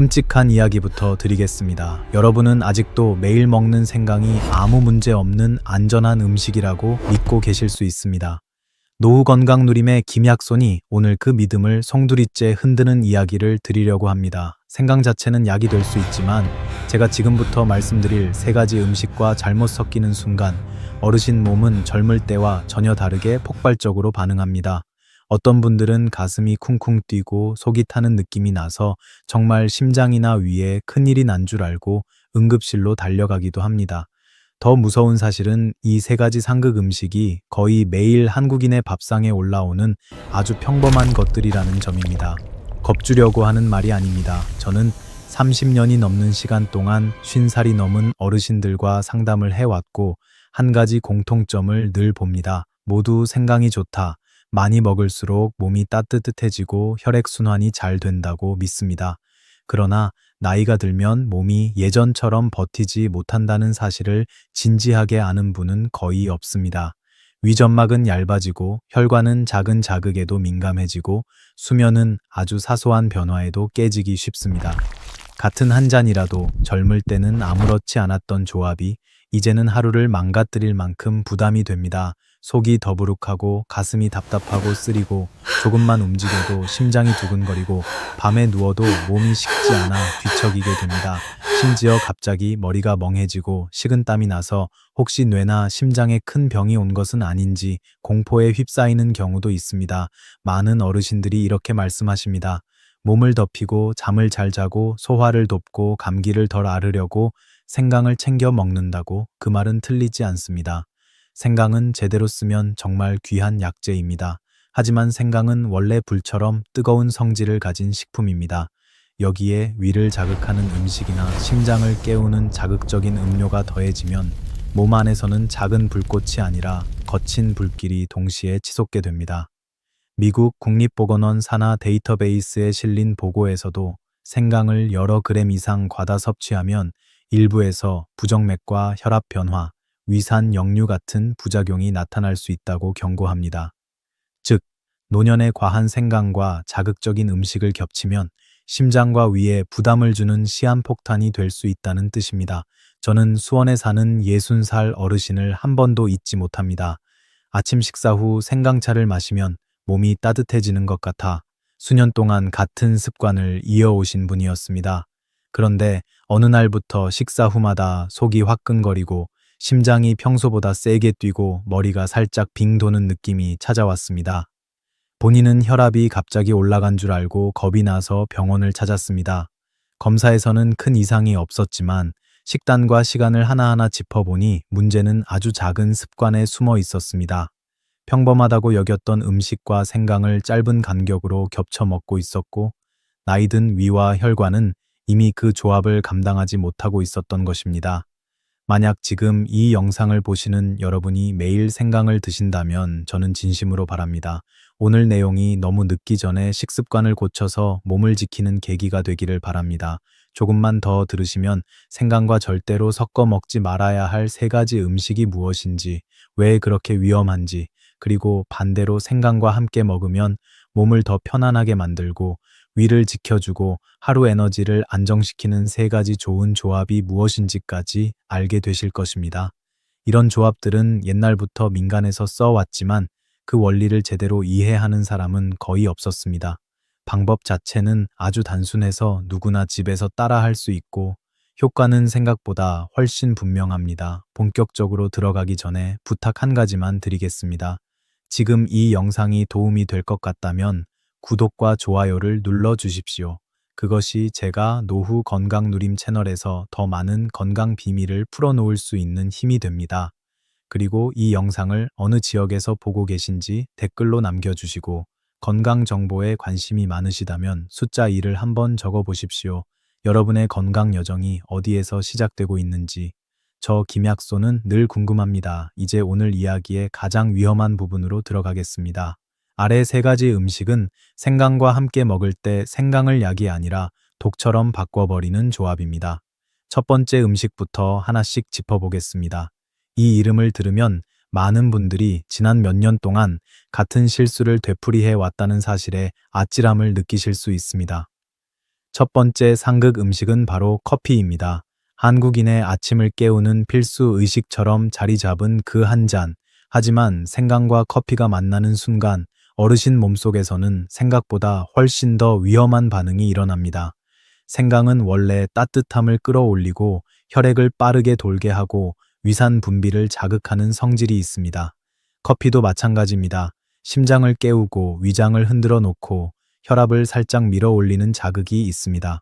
끔찍한 이야기부터 드리겠습니다. 여러분은 아직도 매일 먹는 생강이 아무 문제 없는 안전한 음식이라고 믿고 계실 수 있습니다. 노후 건강 누림의 김약손이 오늘 그 믿음을 송두리째 흔드는 이야기를 드리려고 합니다. 생강 자체는 약이 될 수 있지만 제가 지금부터 말씀드릴 세 가지 음식과 잘못 섞이는 순간 어르신 몸은 젊을 때와 전혀 다르게 폭발적으로 반응합니다. 어떤 분들은 가슴이 쿵쿵 뛰고 속이 타는 느낌이 나서 정말 심장이나 위에 큰일이 난 줄 알고 응급실로 달려가기도 합니다. 더 무서운 사실은 이 세 가지 상극 음식이 거의 매일 한국인의 밥상에 올라오는 아주 평범한 것들이라는 점입니다. 겁주려고 하는 말이 아닙니다. 저는 30년이 넘는 시간 동안 50살이 넘은 어르신들과 상담을 해왔고 한 가지 공통점을 늘 봅니다. 모두 생강이 좋다. 많이 먹을수록 몸이 따뜻해지고 혈액순환이 잘 된다고 믿습니다. 그러나 나이가 들면 몸이 예전처럼 버티지 못한다는 사실을 진지하게 아는 분은 거의 없습니다. 위점막은 얇아지고 혈관은 작은 자극에도 민감해지고 수면은 아주 사소한 변화에도 깨지기 쉽습니다. 같은 한 잔이라도 젊을 때는 아무렇지 않았던 조합이 이제는 하루를 망가뜨릴 만큼 부담이 됩니다. 속이 더부룩하고 가슴이 답답하고 쓰리고 조금만 움직여도 심장이 두근거리고 밤에 누워도 몸이 식지 않아 뒤척이게 됩니다. 심지어 갑자기 머리가 멍해지고 식은땀이 나서 혹시 뇌나 심장에 큰 병이 온 것은 아닌지 공포에 휩싸이는 경우도 있습니다. 많은 어르신들이 이렇게 말씀하십니다. 몸을 덮이고 잠을 잘 자고 소화를 돕고 감기를 덜 앓으려고 생강을 챙겨 먹는다고. 그 말은 틀리지 않습니다. 생강은 제대로 쓰면 정말 귀한 약재입니다. 하지만 생강은 원래 불처럼 뜨거운 성질을 가진 식품입니다. 여기에 위를 자극하는 음식이나 심장을 깨우는 자극적인 음료가 더해지면 몸 안에서는 작은 불꽃이 아니라 거친 불길이 동시에 치솟게 됩니다. 미국 국립보건원 산하 데이터베이스에 실린 보고에서도 생강을 여러 그램 이상 과다 섭취하면 일부에서 부정맥과 혈압 변화, 위산 역류 같은 부작용이 나타날 수 있다고 경고합니다. 즉, 노년의 과한 생강과 자극적인 음식을 겹치면 심장과 위에 부담을 주는 시한폭탄이 될 수 있다는 뜻입니다. 저는 수원에 사는 60살 어르신을 한 번도 잊지 못합니다. 아침 식사 후 생강차를 마시면 몸이 따뜻해지는 것 같아 수년 동안 같은 습관을 이어오신 분이었습니다. 그런데 어느 날부터 식사 후마다 속이 화끈거리고 심장이 평소보다 세게 뛰고 머리가 살짝 빙 도는 느낌이 찾아왔습니다. 본인은 혈압이 갑자기 올라간 줄 알고 겁이 나서 병원을 찾았습니다. 검사에서는 큰 이상이 없었지만 식단과 시간을 하나하나 짚어보니 문제는 아주 작은 습관에 숨어 있었습니다. 평범하다고 여겼던 음식과 생강을 짧은 간격으로 겹쳐 먹고 있었고 나이든 위와 혈관은 이미 그 조합을 감당하지 못하고 있었던 것입니다. 만약 지금 이 영상을 보시는 여러분이 매일 생강을 드신다면 저는 진심으로 바랍니다. 오늘 내용이 너무 늦기 전에 식습관을 고쳐서 몸을 지키는 계기가 되기를 바랍니다. 조금만 더 들으시면 생강과 절대로 섞어 먹지 말아야 할 세 가지 음식이 무엇인지, 왜 그렇게 위험한지, 그리고 반대로 생강과 함께 먹으면 몸을 더 편안하게 만들고 위를 지켜주고 하루 에너지를 안정시키는 세 가지 좋은 조합이 무엇인지까지 알게 되실 것입니다. 이런 조합들은 옛날부터 민간에서 써왔지만 그 원리를 제대로 이해하는 사람은 거의 없었습니다. 방법 자체는 아주 단순해서 누구나 집에서 따라할 수 있고 효과는 생각보다 훨씬 분명합니다. 본격적으로 들어가기 전에 부탁 한 가지만 드리겠습니다. 지금 이 영상이 도움이 될 것 같다면 구독과 좋아요를 눌러 주십시오. 그것이 제가 노후 건강 누림 채널에서 더 많은 건강 비밀을 풀어놓을 수 있는 힘이 됩니다. 그리고 이 영상을 어느 지역에서 보고 계신지 댓글로 남겨주시고 건강 정보에 관심이 많으시다면 숫자 2를 한번 적어보십시오. 여러분의 건강 여정이 어디에서 시작되고 있는지 저 김약손은 늘 궁금합니다. 이제 오늘 이야기의 가장 위험한 부분으로 들어가겠습니다. 아래 세 가지 음식은 생강과 함께 먹을 때 생강을 약이 아니라 독처럼 바꿔버리는 조합입니다. 첫 번째 음식부터 하나씩 짚어보겠습니다. 이 이름을 들으면 많은 분들이 지난 몇 년 동안 같은 실수를 되풀이해 왔다는 사실에 아찔함을 느끼실 수 있습니다. 첫 번째 상극 음식은 바로 커피입니다. 한국인의 아침을 깨우는 필수 의식처럼 자리 잡은 그 한 잔. 하지만 생강과 커피가 만나는 순간 어르신 몸속에서는 생각보다 훨씬 더 위험한 반응이 일어납니다. 생강은 원래 따뜻함을 끌어올리고 혈액을 빠르게 돌게 하고 위산 분비를 자극하는 성질이 있습니다. 커피도 마찬가지입니다. 심장을 깨우고 위장을 흔들어 놓고 혈압을 살짝 밀어 올리는 자극이 있습니다.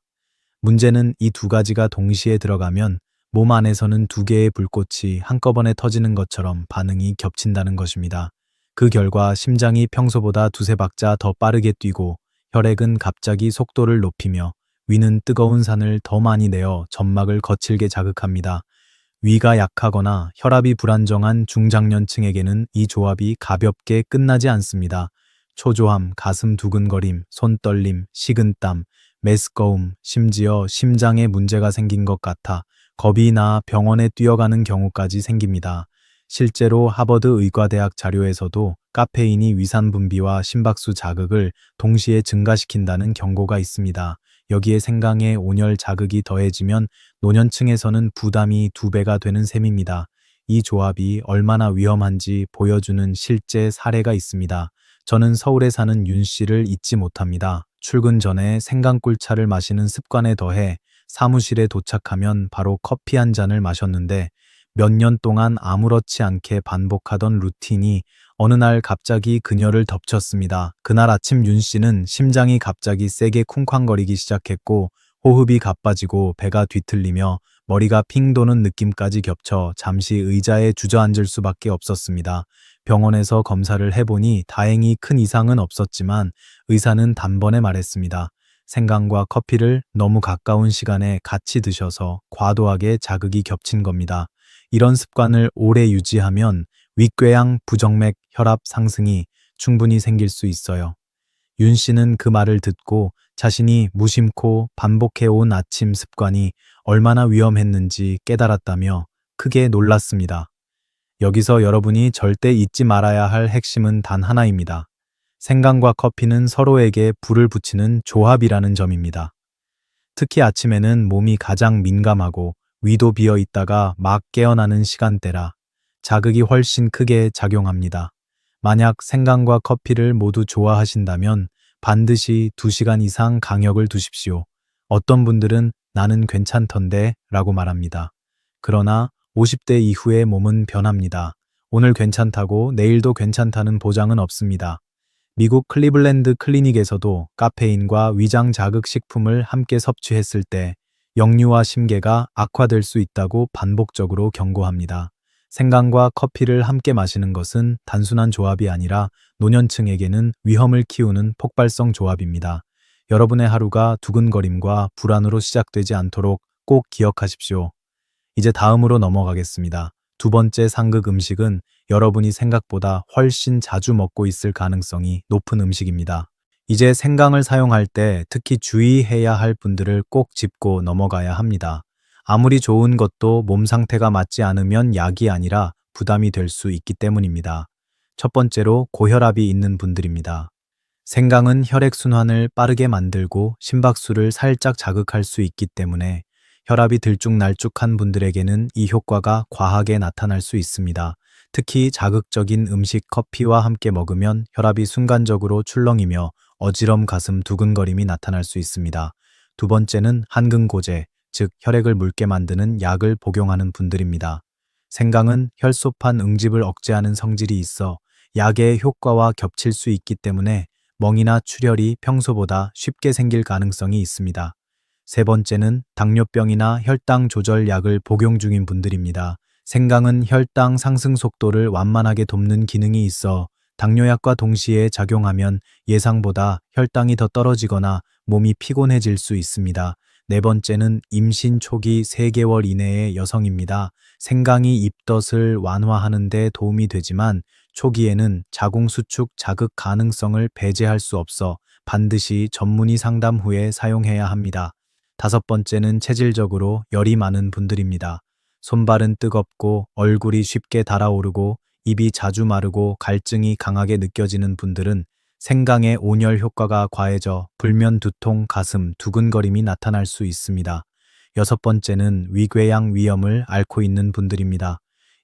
문제는 이 두 가지가 동시에 들어가면 몸 안에서는 두 개의 불꽃이 한꺼번에 터지는 것처럼 반응이 겹친다는 것입니다. 그 결과 심장이 평소보다 두세 박자 더 빠르게 뛰고 혈액은 갑자기 속도를 높이며 위는 뜨거운 산을 더 많이 내어 점막을 거칠게 자극합니다. 위가 약하거나 혈압이 불안정한 중장년층에게는 이 조합이 가볍게 끝나지 않습니다. 초조함, 가슴 두근거림, 손떨림, 식은땀, 메스꺼움, 심지어 심장에 문제가 생긴 것 같아 겁이 나 병원에 뛰어가는 경우까지 생깁니다. 실제로 하버드 의과대학 자료에서도 카페인이 위산 분비와 심박수 자극을 동시에 증가시킨다는 경고가 있습니다. 여기에 생강의 온열 자극이 더해지면 노년층에서는 부담이 2배가 되는 셈입니다. 이 조합이 얼마나 위험한지 보여주는 실제 사례가 있습니다. 저는 서울에 사는 윤 씨를 잊지 못합니다. 출근 전에 생강꿀차를 마시는 습관에 더해 사무실에 도착하면 바로 커피 한 잔을 마셨는데 몇 년 동안 아무렇지 않게 반복하던 루틴이 어느 날 갑자기 그녀를 덮쳤습니다. 그날 아침 윤 씨는 심장이 갑자기 세게 쿵쾅거리기 시작했고 호흡이 가빠지고 배가 뒤틀리며 머리가 핑 도는 느낌까지 겹쳐 잠시 의자에 주저앉을 수밖에 없었습니다. 병원에서 검사를 해보니 다행히 큰 이상은 없었지만 의사는 단번에 말했습니다. 생강과 커피를 너무 가까운 시간에 같이 드셔서 과도하게 자극이 겹친 겁니다. 이런 습관을 오래 유지하면 윗궤양, 부정맥, 혈압 상승이 충분히 생길 수 있어요. 윤 씨는 그 말을 듣고 자신이 무심코 반복해온 아침 습관이 얼마나 위험했는지 깨달았다며 크게 놀랐습니다. 여기서 여러분이 절대 잊지 말아야 할 핵심은 단 하나입니다. 생강과 커피는 서로에게 불을 붙이는 조합이라는 점입니다. 특히 아침에는 몸이 가장 민감하고 위도 비어 있다가 막 깨어나는 시간대라 자극이 훨씬 크게 작용합니다. 만약 생강과 커피를 모두 좋아하신다면 반드시 2시간 이상 강약을 두십시오. 어떤 분들은 나는 괜찮던데 라고 말합니다. 그러나 50대 이후의 몸은 변합니다. 오늘 괜찮다고 내일도 괜찮다는 보장은 없습니다. 미국 클리블랜드 클리닉에서도 카페인과 위장 자극 식품을 함께 섭취했을 때 역류와 심계가 악화될 수 있다고 반복적으로 경고합니다. 생강과 커피를 함께 마시는 것은 단순한 조합이 아니라 노년층에게는 위험을 키우는 폭발성 조합입니다. 여러분의 하루가 두근거림과 불안으로 시작되지 않도록 꼭 기억하십시오. 이제 다음으로 넘어가겠습니다. 두 번째 상극 음식은 여러분이 생각보다 훨씬 자주 먹고 있을 가능성이 높은 음식입니다. 이제 생강을 사용할 때 특히 주의해야 할 분들을 꼭 짚고 넘어가야 합니다. 아무리 좋은 것도 몸 상태가 맞지 않으면 약이 아니라 부담이 될 수 있기 때문입니다. 첫 번째로 고혈압이 있는 분들입니다. 생강은 혈액순환을 빠르게 만들고 심박수를 살짝 자극할 수 있기 때문에 혈압이 들쭉날쭉한 분들에게는 이 효과가 과하게 나타날 수 있습니다. 특히 자극적인 음식 커피와 함께 먹으면 혈압이 순간적으로 출렁이며 어지럼 가슴 두근거림이 나타날 수 있습니다. 두 번째는 한근고제, 즉 혈액을 묽게 만드는 약을 복용하는 분들입니다. 생강은 혈소판 응집을 억제하는 성질이 있어 약의 효과와 겹칠 수 있기 때문에 멍이나 출혈이 평소보다 쉽게 생길 가능성이 있습니다. 세 번째는 당뇨병이나 혈당 조절 약을 복용 중인 분들입니다. 생강은 혈당 상승 속도를 완만하게 돕는 기능이 있어 당뇨약과 동시에 작용하면 예상보다 혈당이 더 떨어지거나 몸이 피곤해질 수 있습니다. 네 번째는 임신 초기 3개월 이내의 여성입니다. 생강이 입덧을 완화하는 데 도움이 되지만 초기에는 자궁수축 자극 가능성을 배제할 수 없어 반드시 전문의 상담 후에 사용해야 합니다. 다섯 번째는 체질적으로 열이 많은 분들입니다. 손발은 뜨겁고 얼굴이 쉽게 달아오르고 입이 자주 마르고 갈증이 강하게 느껴지는 분들은 생강의 온열 효과가 과해져 불면 두통, 가슴, 두근거림이 나타날 수 있습니다. 여섯 번째는 위궤양 위염을 앓고 있는 분들입니다.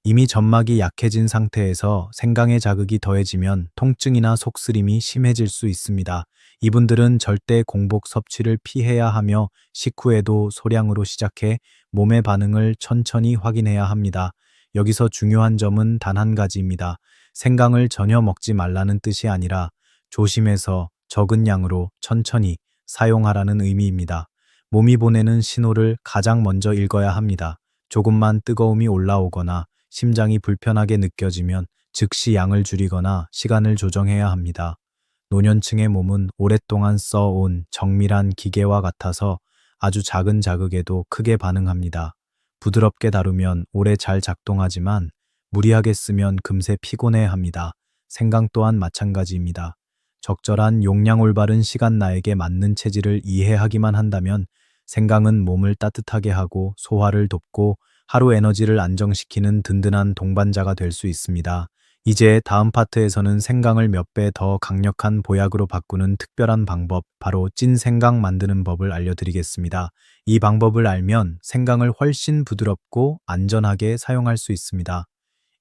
이미 점막이 약해진 상태에서 생강의 자극이 더해지면 통증이나 속쓰림이 심해질 수 있습니다. 이분들은 절대 공복 섭취를 피해야 하며 식후에도 소량으로 시작해 몸의 반응을 천천히 확인해야 합니다. 여기서 중요한 점은 단 한 가지입니다. 생강을 전혀 먹지 말라는 뜻이 아니라 조심해서 적은 양으로 천천히 사용하라는 의미입니다. 몸이 보내는 신호를 가장 먼저 읽어야 합니다. 조금만 뜨거움이 올라오거나 심장이 불편하게 느껴지면 즉시 양을 줄이거나 시간을 조정해야 합니다. 노년층의 몸은 오랫동안 써온 정밀한 기계와 같아서 아주 작은 자극에도 크게 반응합니다. 부드럽게 다루면 오래 잘 작동하지만 무리하게 쓰면 금세 피곤해합니다. 생강 또한 마찬가지입니다. 적절한 용량 올바른 시간 나에게 맞는 체질을 이해하기만 한다면 생강은 몸을 따뜻하게 하고 소화를 돕고 하루 에너지를 안정시키는 든든한 동반자가 될 수 있습니다. 이제 다음 파트에서는 생강을 몇 배 더 강력한 보약으로 바꾸는 특별한 방법, 바로 찐 생강 만드는 법을 알려드리겠습니다. 이 방법을 알면 생강을 훨씬 부드럽고 안전하게 사용할 수 있습니다.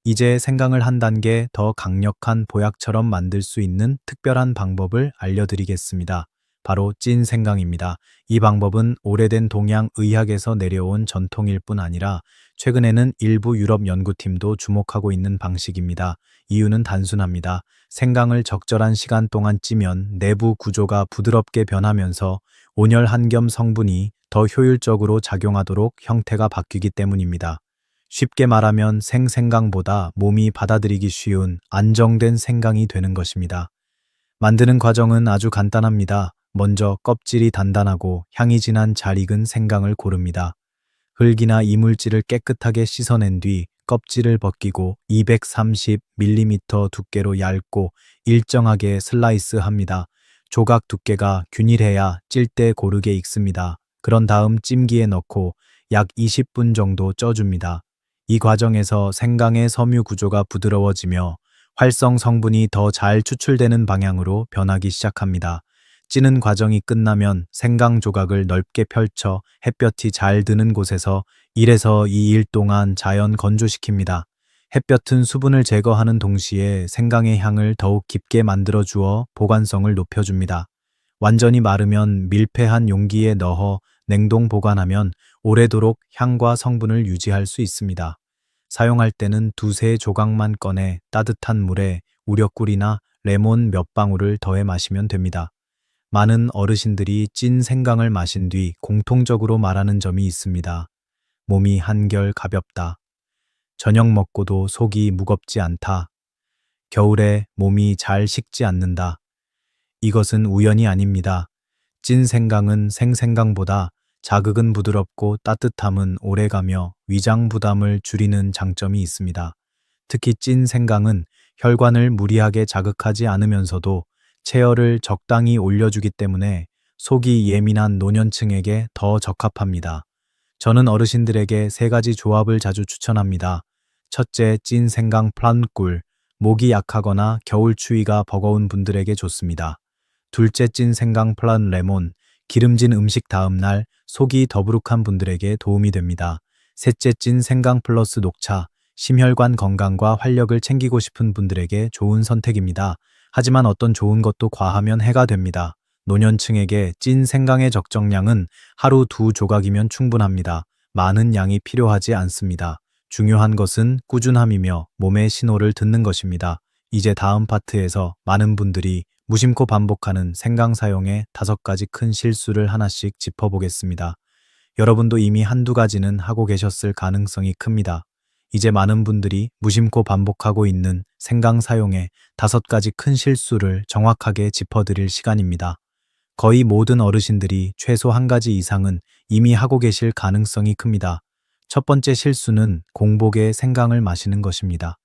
이제 생강을 한 단계 더 강력한 보약처럼 만들 수 있는 특별한 방법을 알려드리겠습니다. 바로 찐 생강입니다. 이 방법은 오래된 동양 의학에서 내려온 전통일 뿐 아니라 최근에는 일부 유럽 연구팀도 주목하고 있는 방식입니다. 이유는 단순합니다. 생강을 적절한 시간 동안 찌면 내부 구조가 부드럽게 변하면서 온열 한겸 성분이 더 효율적으로 작용하도록 형태가 바뀌기 때문입니다. 쉽게 말하면 생생강보다 몸이 받아들이기 쉬운 안정된 생강이 되는 것입니다. 만드는 과정은 아주 간단합니다. 먼저 껍질이 단단하고 향이 진한 잘 익은 생강을 고릅니다. 흙이나 이물질을 깨끗하게 씻어낸 뒤 껍질을 벗기고 230mm 두께로 얇고 일정하게 슬라이스합니다. 조각 두께가 균일해야 찔 때 고르게 익습니다. 그런 다음 찜기에 넣고 약 20분 정도 쪄줍니다. 이 과정에서 생강의 섬유 구조가 부드러워지며 활성 성분이 더 잘 추출되는 방향으로 변하기 시작합니다. 찌는 과정이 끝나면 생강 조각을 넓게 펼쳐 햇볕이 잘 드는 곳에서 1에서 2일 동안 자연 건조시킵니다. 햇볕은 수분을 제거하는 동시에 생강의 향을 더욱 깊게 만들어 주어 보관성을 높여줍니다. 완전히 마르면 밀폐한 용기에 넣어 냉동 보관하면 오래도록 향과 성분을 유지할 수 있습니다. 사용할 때는 두세 조각만 꺼내 따뜻한 물에 우려꿀이나 레몬 몇 방울을 더해 마시면 됩니다. 많은 어르신들이 찐 생강을 마신 뒤 공통적으로 말하는 점이 있습니다. 몸이 한결 가볍다. 저녁 먹고도 속이 무겁지 않다. 겨울에 몸이 잘 식지 않는다. 이것은 우연이 아닙니다. 찐 생강은 생생강보다 자극은 부드럽고 따뜻함은 오래가며 위장 부담을 줄이는 장점이 있습니다. 특히 찐 생강은 혈관을 무리하게 자극하지 않으면서도 체열을 적당히 올려주기 때문에 속이 예민한 노년층에게 더 적합합니다. 저는 어르신들에게 세 가지 조합을 자주 추천합니다. 첫째, 찐 생강 플란꿀, 목이 약하거나 겨울 추위가 버거운 분들에게 좋습니다. 둘째, 찐 생강 플란 레몬, 기름진 음식 다음 날 속이 더부룩한 분들에게 도움이 됩니다. 셋째, 찐 생강 플러스 녹차, 심혈관 건강과 활력을 챙기고 싶은 분들에게 좋은 선택입니다. 하지만 어떤 좋은 것도 과하면 해가 됩니다. 노년층에게 찐 생강의 적정량은 하루 2조각이면 충분합니다. 많은 양이 필요하지 않습니다. 중요한 것은 꾸준함이며 몸의 신호를 듣는 것입니다. 이제 다음 파트에서 많은 분들이 무심코 반복하는 생강 사용의 5가지 큰 실수를 하나씩 짚어보겠습니다. 여러분도 이미 한두 가지는 하고 계셨을 가능성이 큽니다. 이제 많은 분들이 무심코 반복하고 있는 생강 사용의 5가지 큰 실수를 정확하게 짚어드릴 시간입니다. 거의 모든 어르신들이 최소 한 가지 이상은 이미 하고 계실 가능성이 큽니다. 첫 번째 실수는 공복에 생강을 마시는 것입니다.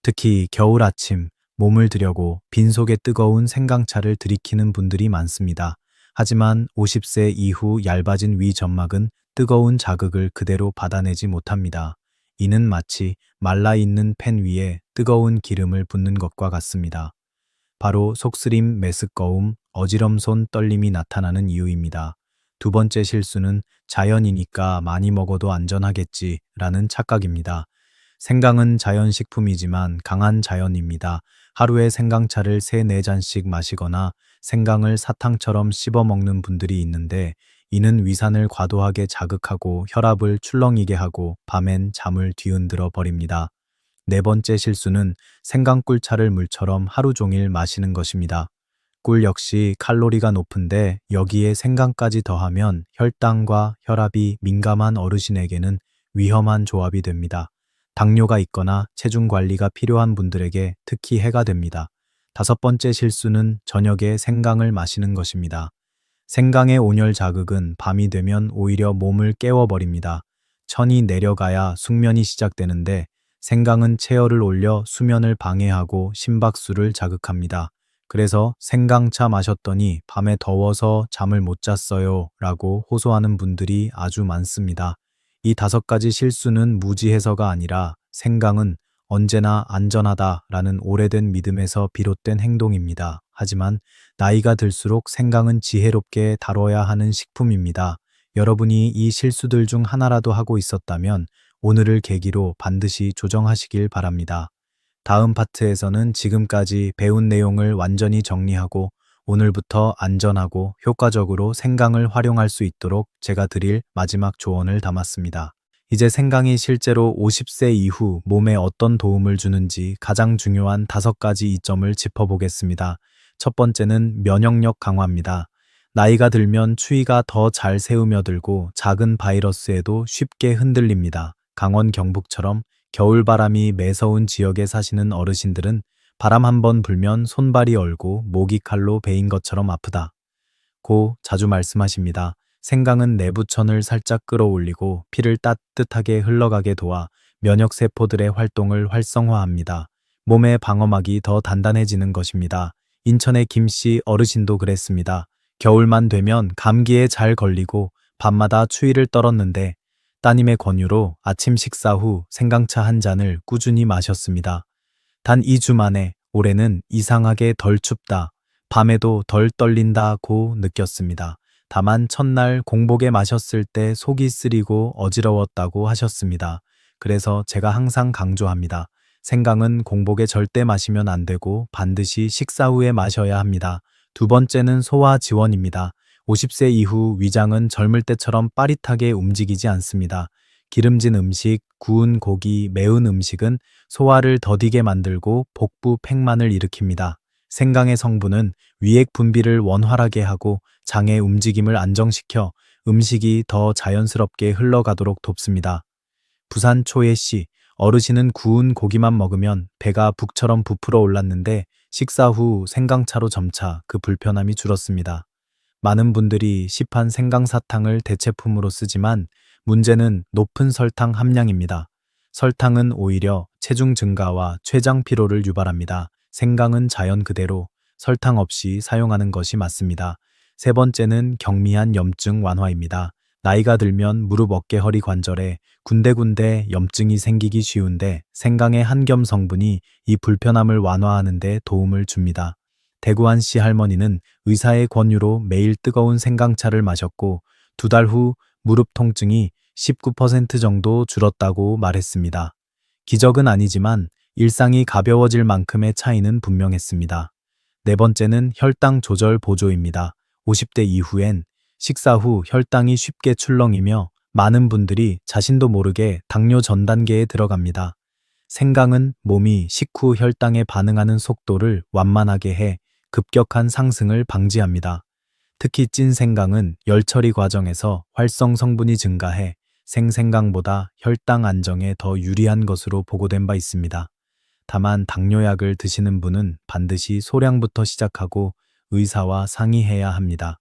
특히 겨울 아침, 몸을 들여고 빈속에 뜨거운 생강차를 들이키는 분들이 많습니다. 하지만 50세 이후 얇아진 위 점막은 뜨거운 자극을 그대로 받아내지 못합니다. 이는 마치 말라있는 팬 위에 뜨거운 기름을 붓는 것과 같습니다. 바로 속쓰림, 메스꺼움, 어지럼 손 떨림이 나타나는 이유입니다. 두 번째 실수는 자연이니까 많이 먹어도 안전하겠지라는 착각입니다. 생강은 자연식품이지만 강한 자연입니다. 하루에 생강차를 3, 4잔씩 마시거나 생강을 사탕처럼 씹어 먹는 분들이 있는데 이는 위산을 과도하게 자극하고 혈압을 출렁이게 하고 밤엔 잠을 뒤흔들어 버립니다. 네 번째 실수는 생강꿀차를 물처럼 하루 종일 마시는 것입니다. 꿀 역시 칼로리가 높은데 여기에 생강까지 더하면 혈당과 혈압이 민감한 어르신에게는 위험한 조합이 됩니다. 당뇨가 있거나 체중 관리가 필요한 분들에게 특히 해가 됩니다. 다섯 번째 실수는 저녁에 생강을 마시는 것입니다. 생강의 온열 자극은 밤이 되면 오히려 몸을 깨워버립니다. 천이 내려가야 숙면이 시작되는데 생강은 체열을 올려 수면을 방해하고 심박수를 자극합니다. 그래서 생강차 마셨더니 밤에 더워서 잠을 못 잤어요 라고 호소하는 분들이 아주 많습니다. 이 5가지 실수는 무지해서가 아니라 생강은 언제나 안전하다라는 오래된 믿음에서 비롯된 행동입니다. 하지만 나이가 들수록 생강은 지혜롭게 다뤄야 하는 식품입니다. 여러분이 이 실수들 중 하나라도 하고 있었다면 오늘을 계기로 반드시 조정하시길 바랍니다. 다음 파트에서는 지금까지 배운 내용을 완전히 정리하고 오늘부터 안전하고 효과적으로 생강을 활용할 수 있도록 제가 드릴 마지막 조언을 담았습니다. 이제 생강이 실제로 50세 이후 몸에 어떤 도움을 주는지 가장 중요한 5가지 이점을 짚어보겠습니다. 첫 번째는 면역력 강화입니다. 나이가 들면 추위가 더 잘 새우며들고 작은 바이러스에도 쉽게 흔들립니다. 강원 경북처럼 겨울바람이 매서운 지역에 사시는 어르신들은 바람 한번 불면 손발이 얼고 목이 칼로 베인 것처럼 아프다 고 자주 말씀하십니다. 생강은 내부천을 살짝 끌어올리고 피를 따뜻하게 흘러가게 도와 면역세포들의 활동을 활성화합니다. 몸의 방어막이 더 단단해지는 것입니다. 인천의 김씨 어르신도 그랬습니다. 겨울만 되면 감기에 잘 걸리고 밤마다 추위를 떨었는데 따님의 권유로 아침 식사 후 생강차 한 잔을 꾸준히 마셨습니다. 단 2주 만에 올해는 이상하게 덜 춥다, 밤에도 덜 떨린다고 느꼈습니다. 다만 첫날 공복에 마셨을 때 속이 쓰리고 어지러웠다고 하셨습니다. 그래서 제가 항상 강조합니다. 생강은 공복에 절대 마시면 안 되고 반드시 식사 후에 마셔야 합니다. 두 번째는 소화 지원입니다. 50세 이후 위장은 젊을 때처럼 빠릿하게 움직이지 않습니다. 기름진 음식, 구운 고기, 매운 음식은 소화를 더디게 만들고 복부 팽만을 일으킵니다. 생강의 성분은 위액 분비를 원활하게 하고 장의 움직임을 안정시켜 음식이 더 자연스럽게 흘러가도록 돕습니다. 부산 초예 씨, 어르신은 구운 고기만 먹으면 배가 북처럼 부풀어 올랐는데 식사 후 생강차로 점차 그 불편함이 줄었습니다. 많은 분들이 시판 생강사탕을 대체품으로 쓰지만 문제는 높은 설탕 함량입니다. 설탕은 오히려 체중 증가와 췌장 피로를 유발합니다. 생강은 자연 그대로 설탕 없이 사용하는 것이 맞습니다. 세 번째는 경미한 염증 완화입니다. 나이가 들면 무릎 어깨 허리 관절에 군데군데 염증이 생기기 쉬운데 생강의 한겸 성분이 이 불편함을 완화하는 데 도움을 줍니다. 대구한 씨 할머니는 의사의 권유로 매일 뜨거운 생강차를 마셨고 2달 후 무릎 통증이 19% 정도 줄었다고 말했습니다. 기적은 아니지만 일상이 가벼워질 만큼의 차이는 분명했습니다. 네 번째는 혈당 조절 보조입니다. 50대 이후엔 식사 후 혈당이 쉽게 출렁이며 많은 분들이 자신도 모르게 당뇨 전 단계에 들어갑니다. 생강은 몸이 식후 혈당에 반응하는 속도를 완만하게 해 급격한 상승을 방지합니다. 특히 찐 생강은 열 처리 과정에서 활성 성분이 증가해 생생강보다 혈당 안정에 더 유리한 것으로 보고된 바 있습니다. 다만 당뇨약을 드시는 분은 반드시 소량부터 시작하고 의사와 상의해야 합니다.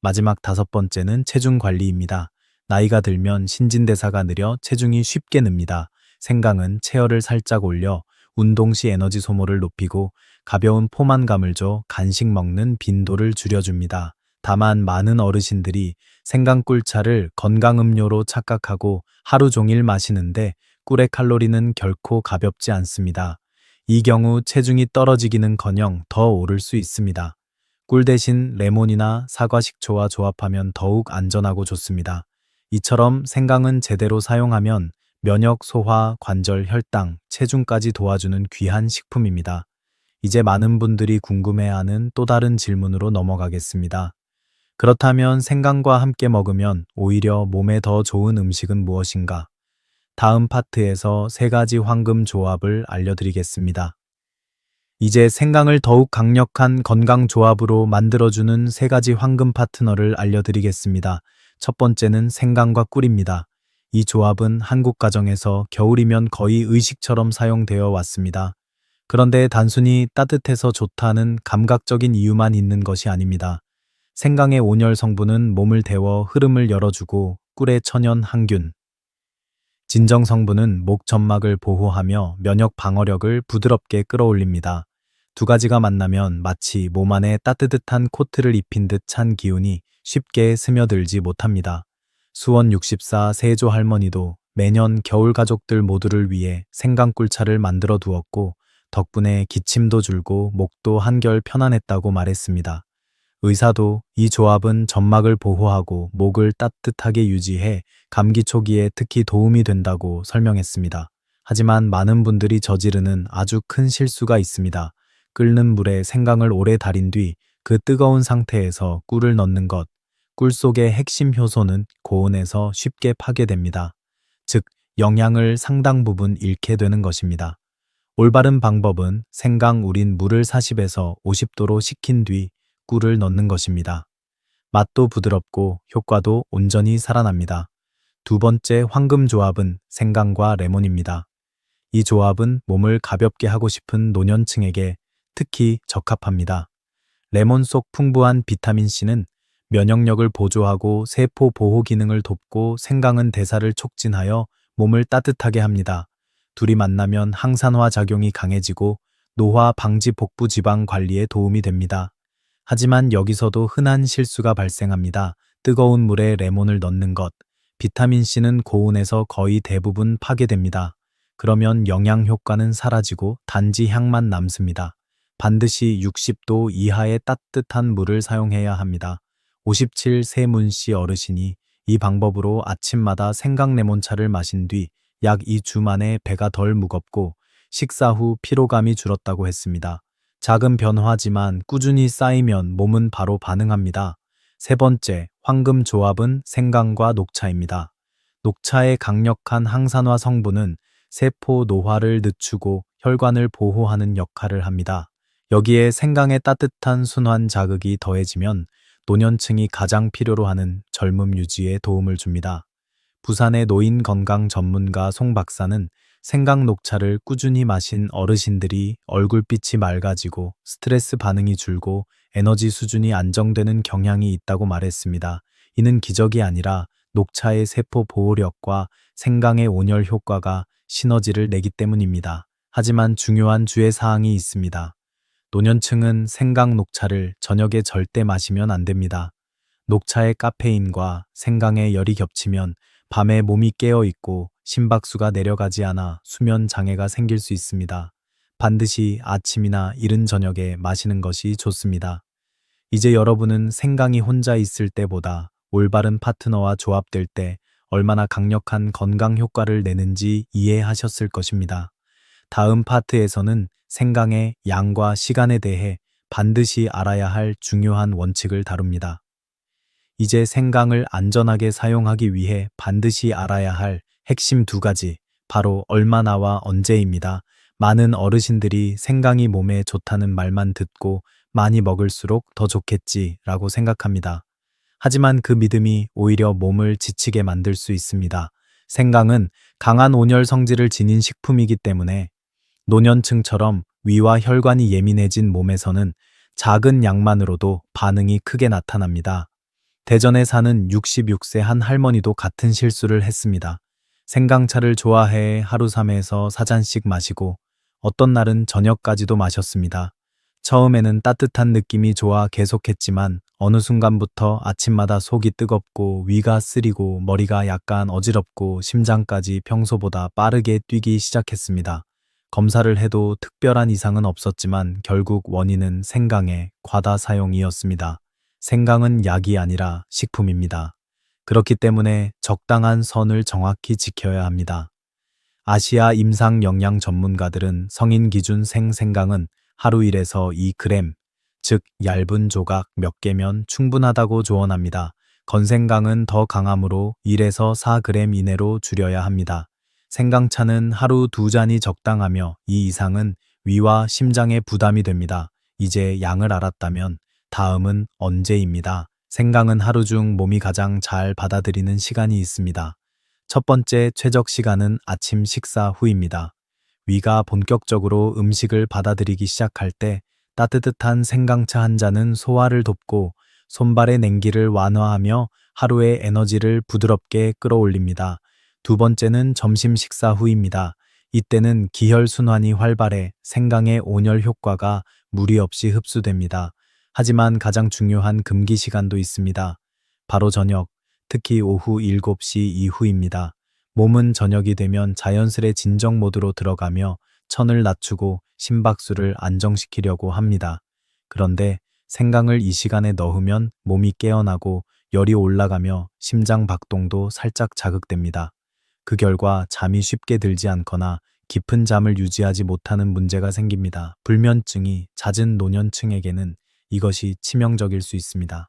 마지막 5번째는 체중 관리입니다. 나이가 들면 신진대사가 느려 체중이 쉽게 늡니다. 생강은 체열을 살짝 올려 운동 시 에너지 소모를 높이고 가벼운 포만감을 줘 간식 먹는 빈도를 줄여줍니다. 다만 많은 어르신들이 생강꿀차를 건강음료로 착각하고 하루 종일 마시는데 꿀의 칼로리는 결코 가볍지 않습니다. 이 경우 체중이 떨어지기는커녕 더 오를 수 있습니다. 꿀 대신 레몬이나 사과 식초와 조합하면 더욱 안전하고 좋습니다. 이처럼 생강은 제대로 사용하면 면역, 소화, 관절, 혈당, 체중까지 도와주는 귀한 식품입니다. 이제 많은 분들이 궁금해하는 또 다른 질문으로 넘어가겠습니다. 그렇다면 생강과 함께 먹으면 오히려 몸에 더 좋은 음식은 무엇인가? 다음 파트에서 세 가지 황금 조합을 알려드리겠습니다. 이제 생강을 더욱 강력한 건강 조합으로 만들어주는 세 가지 황금 파트너를 알려드리겠습니다. 첫 번째는 생강과 꿀입니다. 이 조합은 한국 가정에서 겨울이면 거의 의식처럼 사용되어 왔습니다. 그런데 단순히 따뜻해서 좋다는 감각적인 이유만 있는 것이 아닙니다. 생강의 온열 성분은 몸을 데워 흐름을 열어주고 꿀의 천연 항균, 진정 성분은 목 점막을 보호하며 면역 방어력을 부드럽게 끌어올립니다. 두 가지가 만나면 마치 몸 안에 따뜻한 코트를 입힌 듯 찬 기운이 쉽게 스며들지 못합니다. 수원 64 세조 할머니도 매년 겨울 가족들 모두를 위해 생강꿀차를 만들어 두었고 덕분에 기침도 줄고 목도 한결 편안했다고 말했습니다. 의사도 이 조합은 점막을 보호하고 목을 따뜻하게 유지해 감기 초기에 특히 도움이 된다고 설명했습니다. 하지만 많은 분들이 저지르는 아주 큰 실수가 있습니다. 끓는 물에 생강을 오래 달인 뒤 그 뜨거운 상태에서 꿀을 넣는 것. 꿀 속의 핵심 효소는 고온에서 쉽게 파괴됩니다. 즉, 영양을 상당 부분 잃게 되는 것입니다. 올바른 방법은 생강 우린 물을 40에서 50도로 식힌 뒤 꿀을 넣는 것입니다. 맛도 부드럽고 효과도 온전히 살아납니다. 두 번째 황금 조합은 생강과 레몬입니다. 이 조합은 몸을 가볍게 하고 싶은 노년층에게 특히 적합합니다. 레몬 속 풍부한 비타민C는 면역력을 보조하고 세포 보호 기능을 돕고 생강은 대사를 촉진하여 몸을 따뜻하게 합니다. 둘이 만나면 항산화 작용이 강해지고 노화 방지 복부 지방 관리에 도움이 됩니다. 하지만 여기서도 흔한 실수가 발생합니다. 뜨거운 물에 레몬을 넣는 것. 비타민C는 고온에서 거의 대부분 파괴됩니다. 그러면 영양 효과는 사라지고 단지 향만 남습니다. 반드시 60도 이하의 따뜻한 물을 사용해야 합니다. 57 세문씨 어르신이 이 방법으로 아침마다 생강레몬차를 마신 뒤 약 2주 만에 배가 덜 무겁고 식사 후 피로감이 줄었다고 했습니다. 작은 변화지만 꾸준히 쌓이면 몸은 바로 반응합니다. 세 번째, 황금 조합은 생강과 녹차입니다. 녹차의 강력한 항산화 성분은 세포 노화를 늦추고 혈관을 보호하는 역할을 합니다. 여기에 생강의 따뜻한 순환 자극이 더해지면 노년층이 가장 필요로 하는 젊음 유지에 도움을 줍니다. 부산의 노인 건강 전문가 송 박사는 생강 녹차를 꾸준히 마신 어르신들이 얼굴빛이 맑아지고 스트레스 반응이 줄고 에너지 수준이 안정되는 경향이 있다고 말했습니다. 이는 기적이 아니라 녹차의 세포 보호력과 생강의 온열 효과가 시너지를 내기 때문입니다. 하지만 중요한 주의 사항이 있습니다. 노년층은 생강 녹차를 저녁에 절대 마시면 안 됩니다. 녹차의 카페인과 생강의 열이 겹치면 밤에 몸이 깨어 있고 심박수가 내려가지 않아 수면 장애가 생길 수 있습니다. 반드시 아침이나 이른 저녁에 마시는 것이 좋습니다. 이제 여러분은 생강이 혼자 있을 때보다 올바른 파트너와 조합될 때 얼마나 강력한 건강 효과를 내는지 이해하셨을 것입니다. 다음 파트에서는 생강의 양과 시간에 대해 반드시 알아야 할 중요한 원칙을 다룹니다. 이제 생강을 안전하게 사용하기 위해 반드시 알아야 할 핵심 두 가지, 바로 얼마나와 언제입니다. 많은 어르신들이 생강이 몸에 좋다는 말만 듣고 많이 먹을수록 더 좋겠지라고 생각합니다. 하지만 그 믿음이 오히려 몸을 지치게 만들 수 있습니다. 생강은 강한 온열 성질을 지닌 식품이기 때문에 노년층처럼 위와 혈관이 예민해진 몸에서는 작은 양만으로도 반응이 크게 나타납니다. 대전에 사는 66세 한 할머니도 같은 실수를 했습니다. 생강차를 좋아해 하루 3에서 4잔씩 마시고 어떤 날은 저녁까지도 마셨습니다. 처음에는 따뜻한 느낌이 좋아 계속했지만 어느 순간부터 아침마다 속이 뜨겁고 위가 쓰리고 머리가 약간 어지럽고 심장까지 평소보다 빠르게 뛰기 시작했습니다. 검사를 해도 특별한 이상은 없었지만 결국 원인은 생강의 과다 사용이었습니다. 생강은 약이 아니라 식품입니다. 그렇기 때문에 적당한 선을 정확히 지켜야 합니다. 아시아 임상 영양 전문가들은 성인 기준 생생강은 하루 1에서 2g, 즉 얇은 조각 몇 개면 충분하다고 조언합니다. 건생강은 더 강하므로 1에서 4g 이내로 줄여야 합니다. 생강차는 하루 2잔이 적당하며 이 이상은 위와 심장에 부담이 됩니다. 이제 양을 알았다면 다음은 언제입니다. 생강은 하루 중 몸이 가장 잘 받아들이는 시간이 있습니다. 첫 번째 최적 시간은 아침 식사 후입니다. 위가 본격적으로 음식을 받아들이기 시작할 때 따뜻한 생강차 한 잔은 소화를 돕고 손발의 냉기를 완화하며 하루의 에너지를 부드럽게 끌어올립니다. 두 번째는 점심 식사 후입니다. 이때는 기혈순환이 활발해 생강의 온열 효과가 무리 없이 흡수됩니다. 하지만 가장 중요한 금기 시간도 있습니다. 바로 저녁, 특히 오후 7시 이후입니다. 몸은 저녁이 되면 자연스레 진정 모드로 들어가며 천을 낮추고 심박수를 안정시키려고 합니다. 그런데 생강을 이 시간에 넣으면 몸이 깨어나고 열이 올라가며 심장 박동도 살짝 자극됩니다. 그 결과 잠이 쉽게 들지 않거나 깊은 잠을 유지하지 못하는 문제가 생깁니다. 불면증이 잦은 노년층에게는 이것이 치명적일 수 있습니다.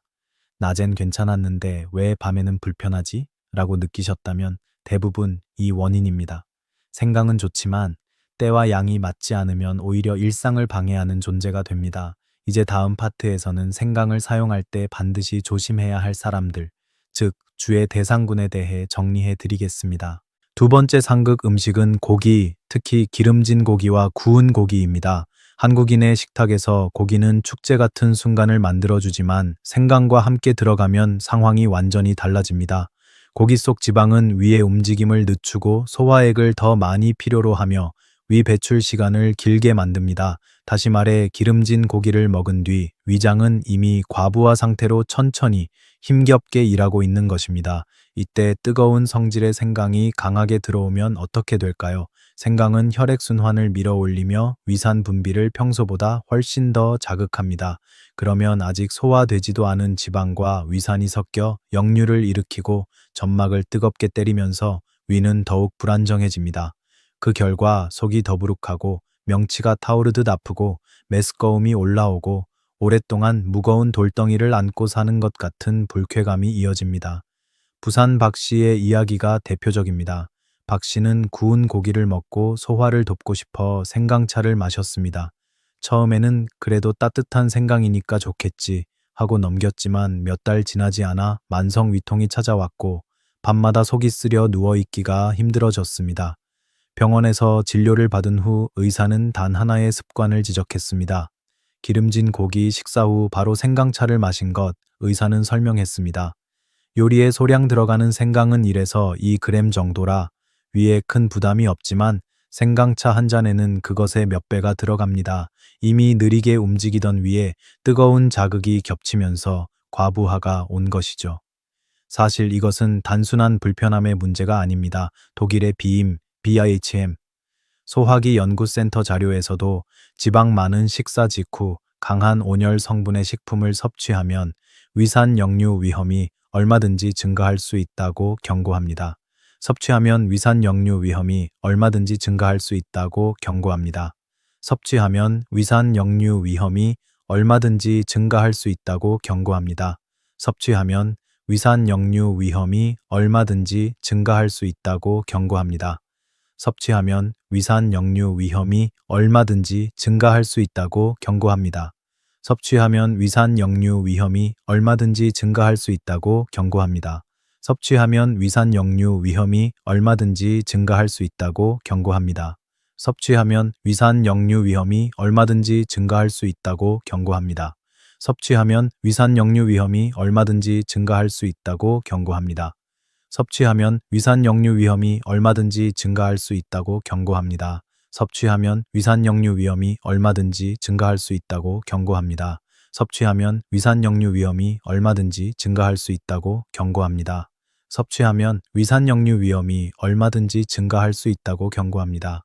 낮엔 괜찮았는데 왜 밤에는 불편하지? 라고 느끼셨다면 대부분 이 원인입니다. 생강은 좋지만 때와 양이 맞지 않으면 오히려 일상을 방해하는 존재가 됩니다. 이제 다음 파트에서는 생강을 사용할 때 반드시 조심해야 할 사람들, 즉 주의 대상군에 대해 정리해 드리겠습니다. 두 번째 상극 음식은 고기, 특히 기름진 고기와 구운 고기입니다. 한국인의 식탁에서 고기는 축제 같은 순간을 만들어주지만 생강과 함께 들어가면 상황이 완전히 달라집니다. 고기 속 지방은 위의 움직임을 늦추고 소화액을 더 많이 필요로 하며 위 배출 시간을 길게 만듭니다. 다시 말해 기름진 고기를 먹은 뒤 위장은 이미 과부하 상태로 천천히 힘겹게 일하고 있는 것입니다. 이때 뜨거운 성질의 생강이 강하게 들어오면 어떻게 될까요? 생강은 혈액순환을 밀어올리며 위산 분비를 평소보다 훨씬 더 자극합니다. 그러면 아직 소화되지도 않은 지방과 위산이 섞여 역류를 일으키고 점막을 뜨겁게 때리면서 위는 더욱 불안정해집니다. 그 결과 속이 더부룩하고 명치가 타오르듯 아프고 메스꺼움이 올라오고 오랫동안 무거운 돌덩이를 안고 사는 것 같은 불쾌감이 이어집니다. 부산 박 씨의 이야기가 대표적입니다. 박 씨는 구운 고기를 먹고 소화를 돕고 싶어 생강차를 마셨습니다. 처음에는 그래도 따뜻한 생강이니까 좋겠지 하고 넘겼지만 몇 달 지나지 않아 만성 위통이 찾아왔고 밤마다 속이 쓰려 누워있기가 힘들어졌습니다. 병원에서 진료를 받은 후 의사는 단 하나의 습관을 지적했습니다. 기름진 고기 식사 후 바로 생강차를 마신 것, 의사는 설명했습니다. 요리에 소량 들어가는 생강은 1에서 2g 정도라 위에 큰 부담이 없지만 생강차 한 잔에는 그것의 몇 배가 들어갑니다. 이미 느리게 움직이던 위에 뜨거운 자극이 겹치면서 과부하가 온 것이죠. 사실 이것은 단순한 불편함의 문제가 아닙니다. 독일의 BIHM 소화기 연구센터 자료에서도 지방 많은 식사 직후 강한 온열 성분의 식품을 섭취하면 위산 역류 위험이 얼마든지 증가할 수 있다고 경고합니다. 섭취하면 위산 역류 위험이 얼마든지 증가할 수 있다고 경고합니다. 섭취하면 위산 역류 위험이 얼마든지 증가할 수 있다고 경고합니다. 섭취하면 위산 역류 위험이 얼마든지 증가할 수 있다고 경고합니다. 섭취하면 위산 역류 위험이 얼마든지 증가할 수 있다고 경고합니다. 섭취하면 위산 역류 위험이 얼마든지 증가할 수 있다고 경고합니다. 섭취하면 위산 역류 위험이 얼마든지 증가할 수 있다고 경고합니다. 섭취하면 위산 역류 위험이 얼마든지 증가할 수 있다고 경고합니다. 섭취하면 위산 역류 위험이 얼마든지 증가할 수 있다고 경고합니다. 섭취하면 위산 역류 위험이 얼마든지 증가할 수 있다고 경고합니다. 섭취하면 위산 역류 위험이 얼마든지 증가할 수 있다고 경고합니다. 섭취하면 위산 역류 위험이 얼마든지 증가할 수 있다고 경고합니다. 섭취하면 위산 역류 위험이 얼마든지 증가할 수 있다고 경고합니다.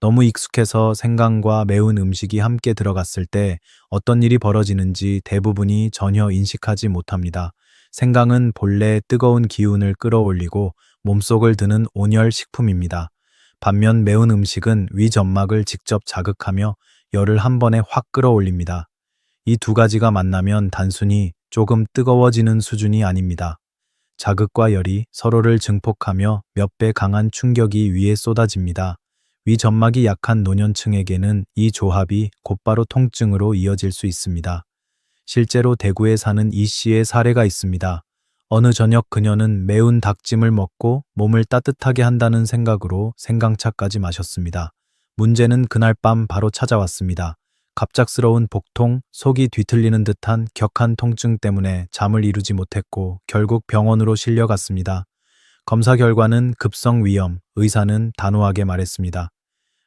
너무 익숙해서 생강과 매운 음식이 함께 들어갔을 때 어떤 일이 벌어지는지 대부분이 전혀 인식하지 못합니다. 생강은 본래 뜨거운 기운을 끌어올리고 몸속을 드는 온열 식품입니다. 반면 매운 음식은 위 점막을 직접 자극하며 열을 한 번에 확 끌어올립니다. 이 두 가지가 만나면 단순히 조금 뜨거워지는 수준이 아닙니다. 자극과 열이 서로를 증폭하며 몇 배 강한 충격이 위에 쏟아집니다. 위 점막이 약한 노년층에게는 이 조합이 곧바로 통증으로 이어질 수 있습니다. 실제로 대구에 사는 이 씨의 사례가 있습니다. 어느 저녁 그녀는 매운 닭찜을 먹고 몸을 따뜻하게 한다는 생각으로 생강차까지 마셨습니다. 문제는 그날 밤 바로 찾아왔습니다. 갑작스러운 복통, 속이 뒤틀리는 듯한 격한 통증 때문에 잠을 이루지 못했고 결국 병원으로 실려갔습니다. 검사 결과는 급성 위염, 의사는 단호하게 말했습니다.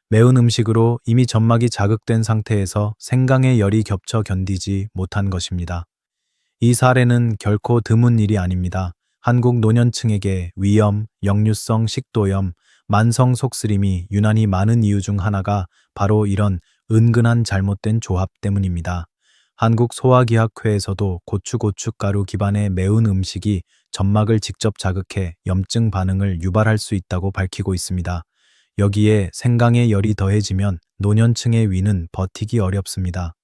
매운 음식으로 이미 점막이 자극된 상태에서 생강의 열이 겹쳐 견디지 못한 것입니다. 이 사례는 결코 드문 일이 아닙니다. 한국 노년층에게 위염, 역류성 식도염, 만성 속쓰림이 유난히 많은 이유 중 하나가 바로 이런 은근한 잘못된 조합 때문입니다. 한국 소화기학회에서도 고추가루 기반의 매운 음식이 점막을 직접 자극해 염증 반응을 유발할 수 있다고 밝히고 있습니다. 여기에 생강의 열이 더해지면 노년층의 위는 버티기 어렵습니다.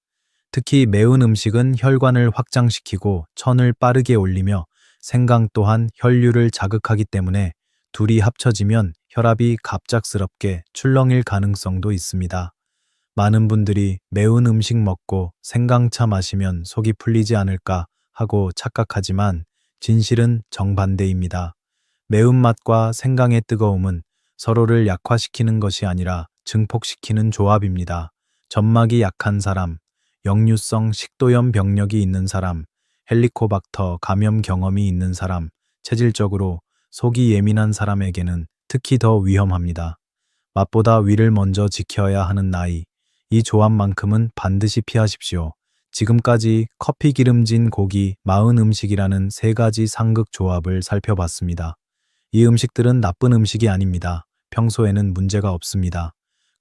특히 매운 음식은 혈관을 확장시키고 천을 빠르게 올리며 생강 또한 혈류를 자극하기 때문에 둘이 합쳐지면 혈압이 갑작스럽게 출렁일 가능성도 있습니다. 많은 분들이 매운 음식 먹고 생강차 마시면 속이 풀리지 않을까 하고 착각하지만 진실은 정반대입니다. 매운맛과 생강의 뜨거움은 서로를 약화시키는 것이 아니라 증폭시키는 조합입니다. 점막이 약한 사람, 역류성 식도염 병력이 있는 사람, 헬리코박터 감염 경험이 있는 사람, 체질적으로 속이 예민한 사람에게는 특히 더 위험합니다. 맛보다 위를 먼저 지켜야 하는 나이, 이 조합만큼은 반드시 피하십시오. 지금까지 커피 기름진 고기, 마은 음식이라는 세 가지 상극 조합을 살펴봤습니다. 이 음식들은 나쁜 음식이 아닙니다. 평소에는 문제가 없습니다.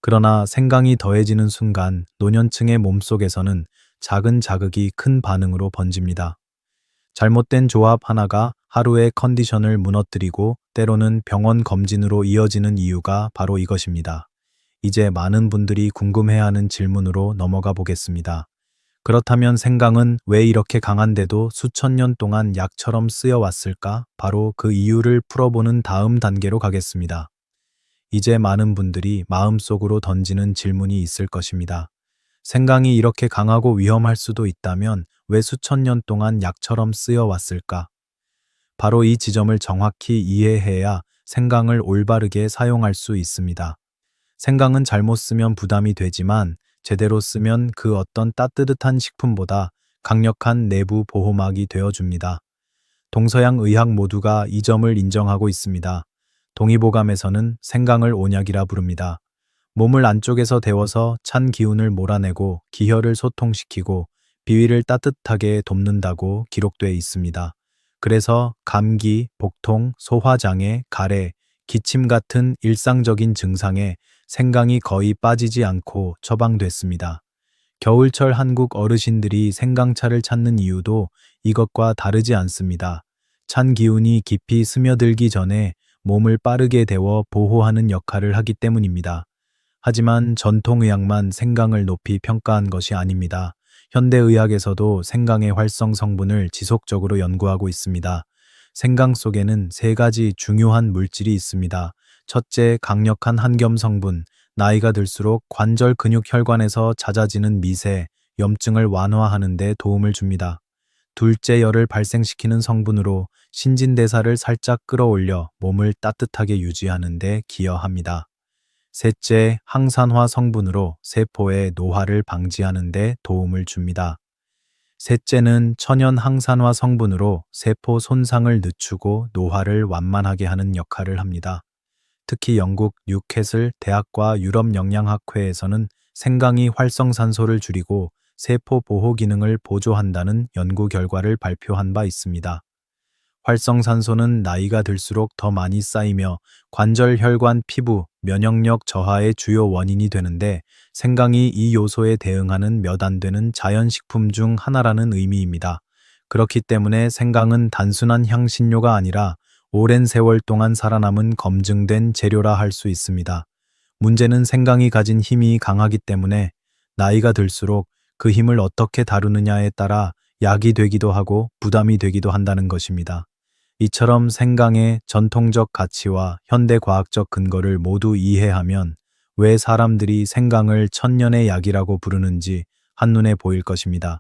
그러나 생강이 더해지는 순간 노년층의 몸속에서는 작은 자극이 큰 반응으로 번집니다. 잘못된 조합 하나가 하루의 컨디션을 무너뜨리고 때로는 병원 검진으로 이어지는 이유가 바로 이것입니다. 이제 많은 분들이 궁금해하는 질문으로 넘어가 보겠습니다. 그렇다면 생강은 왜 이렇게 강한데도 수천 년 동안 약처럼 쓰여왔을까? 바로 그 이유를 풀어보는 다음 단계로 가겠습니다. 이제 많은 분들이 마음속으로 던지는 질문이 있을 것입니다. 생강이 이렇게 강하고 위험할 수도 있다면 왜 수천 년 동안 약처럼 쓰여왔을까? 바로 이 지점을 정확히 이해해야 생강을 올바르게 사용할 수 있습니다. 생강은 잘못 쓰면 부담이 되지만 제대로 쓰면 그 어떤 따뜻한 식품보다 강력한 내부 보호막이 되어줍니다. 동서양 의학 모두가 이 점을 인정하고 있습니다. 동의보감에서는 생강을 온약이라 부릅니다. 몸을 안쪽에서 데워서 찬 기운을 몰아내고 기혈을 소통시키고 비위를 따뜻하게 돕는다고 기록돼 있습니다. 그래서 감기, 복통, 소화장애, 가래, 기침 같은 일상적인 증상에 생강이 거의 빠지지 않고 처방됐습니다. 겨울철 한국 어르신들이 생강차를 찾는 이유도 이것과 다르지 않습니다. 찬 기운이 깊이 스며들기 전에 몸을 빠르게 데워 보호하는 역할을 하기 때문입니다. 하지만 전통의학만 생강을 높이 평가한 것이 아닙니다. 현대의학에서도 생강의 활성 성분을 지속적으로 연구하고 있습니다. 생강 속에는 세 가지 중요한 물질이 있습니다. 첫째, 강력한 한겸 성분, 나이가 들수록 관절 근육 혈관에서 잦아지는 미세, 염증을 완화하는 데 도움을 줍니다. 둘째, 열을 발생시키는 성분으로 신진대사를 살짝 끌어올려 몸을 따뜻하게 유지하는 데 기여합니다. 셋째, 항산화 성분으로 세포의 노화를 방지하는 데 도움을 줍니다. 셋째는 천연 항산화 성분으로 세포 손상을 늦추고 노화를 완만하게 하는 역할을 합니다. 특히 영국 뉴캐슬 대학과 유럽영양학회에서는 생강이 활성산소를 줄이고 세포 보호 기능을 보조한다는 연구 결과를 발표한 바 있습니다. 활성산소는 나이가 들수록 더 많이 쌓이며 관절, 혈관, 피부, 면역력 저하의 주요 원인이 되는데 생강이 이 요소에 대응하는 몇 안 되는 자연식품 중 하나라는 의미입니다. 그렇기 때문에 생강은 단순한 향신료가 아니라 오랜 세월 동안 살아남은 검증된 재료라 할 수 있습니다. 문제는 생강이 가진 힘이 강하기 때문에 나이가 들수록 그 힘을 어떻게 다루느냐에 따라 약이 되기도 하고 부담이 되기도 한다는 것입니다. 이처럼 생강의 전통적 가치와 현대 과학적 근거를 모두 이해하면 왜 사람들이 생강을 천년의 약이라고 부르는지 한눈에 보일 것입니다.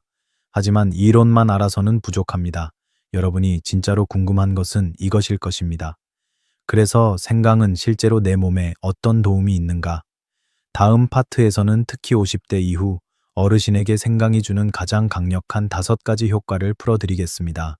하지만 이론만 알아서는 부족합니다. 여러분이 진짜로 궁금한 것은 이것일 것입니다. 그래서 생강은 실제로 내 몸에 어떤 도움이 있는가? 다음 파트에서는 특히 50대 이후 어르신에게 생강이 주는 가장 강력한 5가지 효과를 풀어드리겠습니다.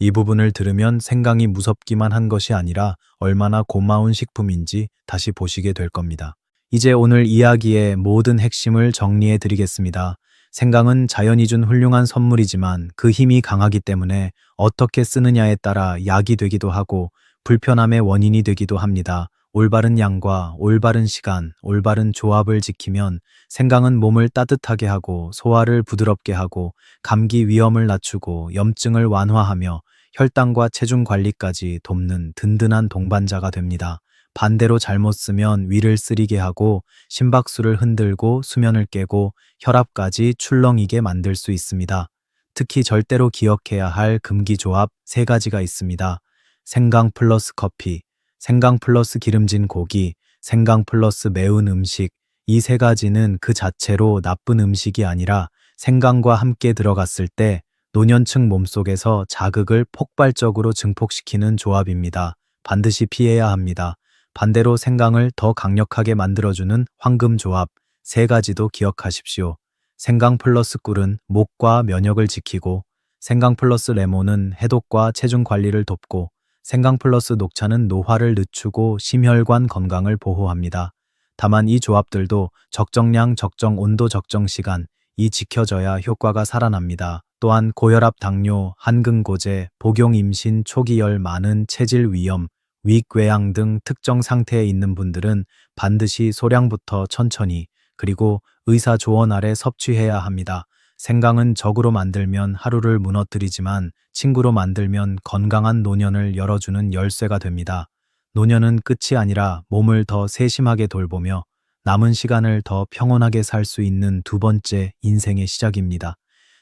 이 부분을 들으면 생강이 무섭기만 한 것이 아니라 얼마나 고마운 식품인지 다시 보시게 될 겁니다. 이제 오늘 이야기의 모든 핵심을 정리해 드리겠습니다. 생강은 자연이 준 훌륭한 선물이지만 그 힘이 강하기 때문에 어떻게 쓰느냐에 따라 약이 되기도 하고 불편함의 원인이 되기도 합니다. 올바른 양과 올바른 시간, 올바른 조합을 지키면 생강은 몸을 따뜻하게 하고 소화를 부드럽게 하고 감기 위험을 낮추고 염증을 완화하며 혈당과 체중 관리까지 돕는 든든한 동반자가 됩니다. 반대로 잘못 쓰면 위를 쓰리게 하고 심박수를 흔들고 수면을 깨고 혈압까지 출렁이게 만들 수 있습니다. 특히 절대로 기억해야 할 금기 조합 3가지가 있습니다. 생강 플러스 커피, 생강 플러스 기름진 고기, 생강 플러스 매운 음식. 이 3가지는 그 자체로 나쁜 음식이 아니라 생강과 함께 들어갔을 때 노년층 몸속에서 자극을 폭발적으로 증폭시키는 조합입니다. 반드시 피해야 합니다. 반대로 생강을 더 강력하게 만들어주는 황금 조합 3가지도 기억하십시오. 생강 플러스 꿀은 목과 면역을 지키고, 생강 플러스 레몬은 해독과 체중 관리를 돕고, 생강 플러스 녹차는 노화를 늦추고 심혈관 건강을 보호합니다. 다만 이 조합들도 적정량, 적정 온도, 적정 시간 이 지켜져야 효과가 살아납니다. 또한 고혈압, 당뇨, 한근고제, 복용 임신, 초기열, 많은 체질 위험, 위궤양 등 특정 상태에 있는 분들은 반드시 소량부터 천천히 그리고 의사 조언 아래 섭취해야 합니다. 생강은 적으로 만들면 하루를 무너뜨리지만 친구로 만들면 건강한 노년을 열어주는 열쇠가 됩니다. 노년은 끝이 아니라 몸을 더 세심하게 돌보며 남은 시간을 더 평온하게 살 수 있는 2번째 인생의 시작입니다.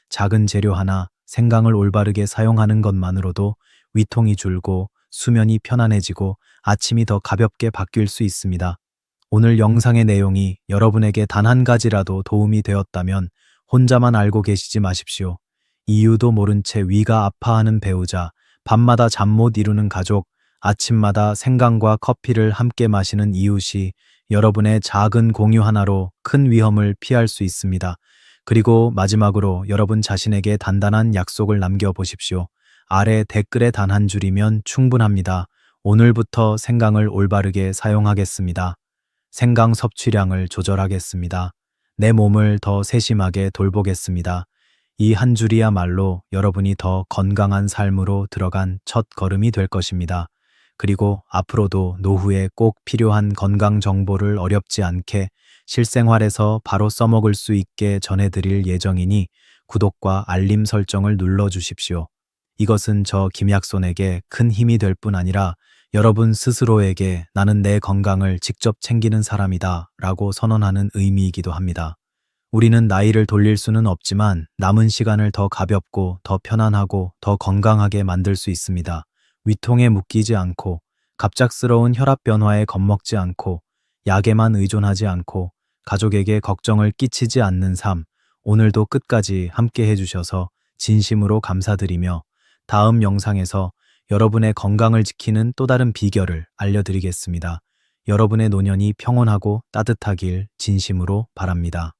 작은 재료 하나, 생강을 올바르게 사용하는 것만으로도 위통이 줄고 수면이 편안해지고 아침이 더 가볍게 바뀔 수 있습니다. 오늘 영상의 내용이 여러분에게 단 한 가지라도 도움이 되었다면 혼자만 알고 계시지 마십시오. 이유도 모른 채 위가 아파하는 배우자, 밤마다 잠 못 이루는 가족, 아침마다 생강과 커피를 함께 마시는 이웃이 여러분의 작은 공유 하나로 큰 위험을 피할 수 있습니다. 그리고 마지막으로 여러분 자신에게 단단한 약속을 남겨보십시오. 아래 댓글에 단 한 줄이면 충분합니다. 오늘부터 생강을 올바르게 사용하겠습니다. 생강 섭취량을 조절하겠습니다. 내 몸을 더 세심하게 돌보겠습니다. 이 한 줄이야말로 여러분이 더 건강한 삶으로 들어간 첫 걸음이 될 것입니다. 그리고 앞으로도 노후에 꼭 필요한 건강 정보를 어렵지 않게 실생활에서 바로 써먹을 수 있게 전해드릴 예정이니 구독과 알림 설정을 눌러주십시오. 이것은 저 김약손에게 큰 힘이 될 뿐 아니라 여러분 스스로에게 나는 내 건강을 직접 챙기는 사람이다 라고 선언하는 의미이기도 합니다. 우리는 나이를 돌릴 수는 없지만 남은 시간을 더 가볍고 더 편안하고 더 건강하게 만들 수 있습니다. 위통에 묶이지 않고 갑작스러운 혈압 변화에 겁먹지 않고 약에만 의존하지 않고 가족에게 걱정을 끼치지 않는 삶, 오늘도 끝까지 함께 해주셔서 진심으로 감사드리며 다음 영상에서 여러분의 건강을 지키는 또 다른 비결을 알려드리겠습니다. 여러분의 노년이 평온하고 따뜻하길 진심으로 바랍니다.